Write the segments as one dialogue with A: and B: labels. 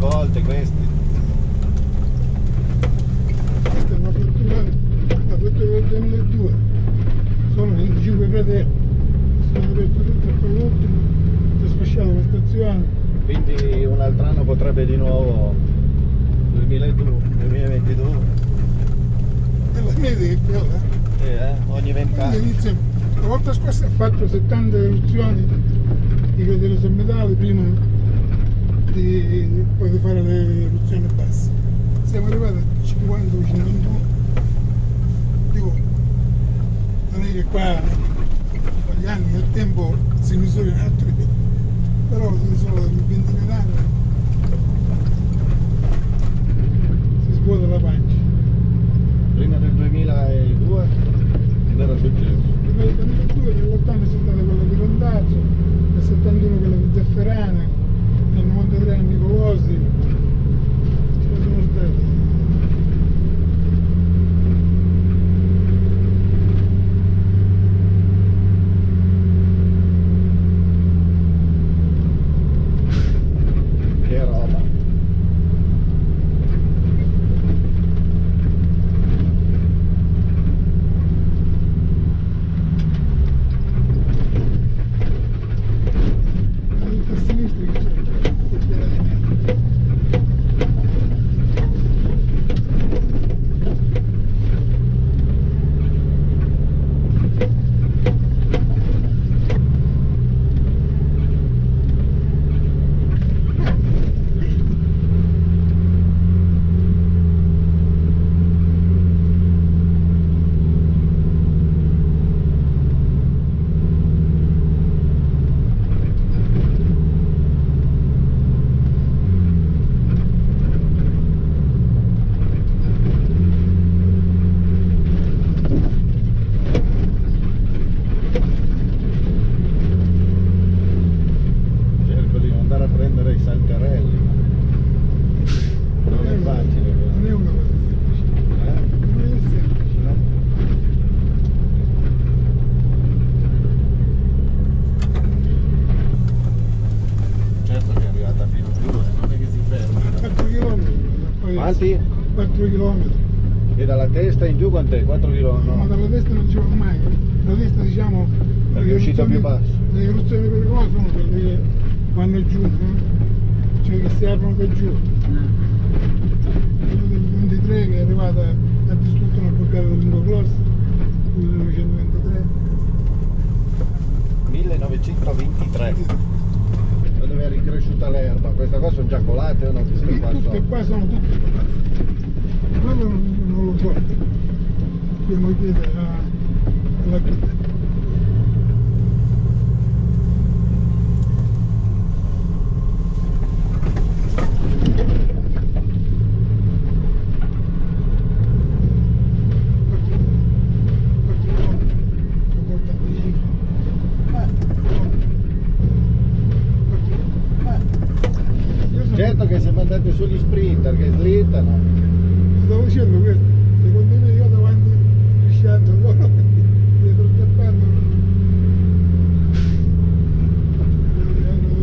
A: volte questi.
B: Questa è una frattura del 2002, sono 25 fratelli, sono detto tutto e poi l'ultimo si è sfasciato la stazione.
A: Quindi un altro anno potrebbe di nuovo 2022.
B: E la mia idea è quella.
A: Ogni 20
B: Quindi
A: anni.
B: inizia, la volta scorsa ha fatto 70 eruzioni di crateri sommitali prima di poi di fare le eruzioni basse. Siamo arrivati a 50 o 51. Dico, non è che qua con gli anni nel tempo si misura in altri, però solo in 20 anni si svuota la pancia.
A: Prima del 2002 che era successo?
B: Nel 2002, nell'80 c'è stata quella di Rondazzo, nel 71 quella di Zafferana, nel 93 a Nicolosi, ce ne sono state.
A: Che roba.
B: A sinistra che c'è il piano di me.
A: Cerco di non andare a prendere i saltarelli, ma non è facile.
B: Non è una cosa semplice. Non è semplice.
A: No? Certo che è arrivata fino a 2, non è che si ferma.
B: 4 km. Poi
A: Quanti?
B: 4 km.
A: E dalla testa in giù quant'è? 4 km?
B: Ma
A: No.
B: dalla destra non ci va mai. La destra diciamo.
A: Perché
B: le
A: è uscito più basso.
B: Le eruzioni pericolose sono quelle che vanno giù, no? Cioè che si aprono da giù. Quello del 23 che è arrivata a distrutto una borgata del lungo corso, il 1923.
A: 1923. Da dove è ricresciuta l'erba? Queste cose sono già colate o no? Queste
B: Sì,
A: qua
B: tutte
A: sono.
B: qua sono tutte colate. Ma non lo so. Dobbiamo chiedere alla guida.
A: Certo che se mandate sugli sprinter che slittano.
B: Stavo dicendo questo, secondo me io davanti risciando loro dietro zappando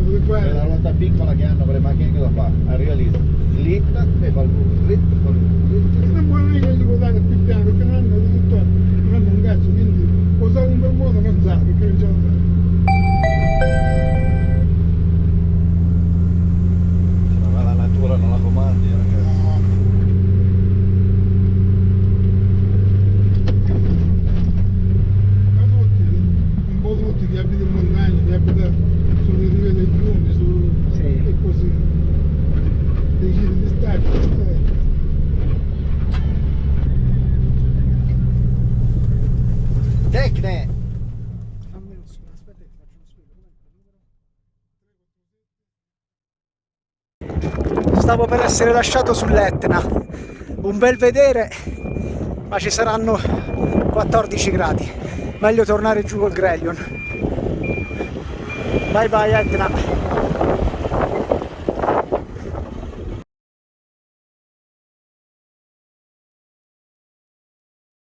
B: dove
A: È
B: fare.
A: la ruota piccola che hanno per le macchine, cosa fa? Arriva lì, slitta e fa il buco, slitta e fa il buco.
B: E non può neanche gli guardare più piano perché non hanno tutto, non hanno un cazzo, quindi usare in quel modo non sa perché non ce la fa.
A: Ma la natura non la comandi, ragazzi.
B: Ma tutti, un po' tutti che abitano in montagna, che abitano sulle rive dei fiumi, e così, dei giri di stacco.
A: Tecne!
C: Stavo per essere lasciato sull'Etna, un bel vedere, ma ci saranno 14 gradi, meglio tornare giù col Grelion. Bye bye Etna.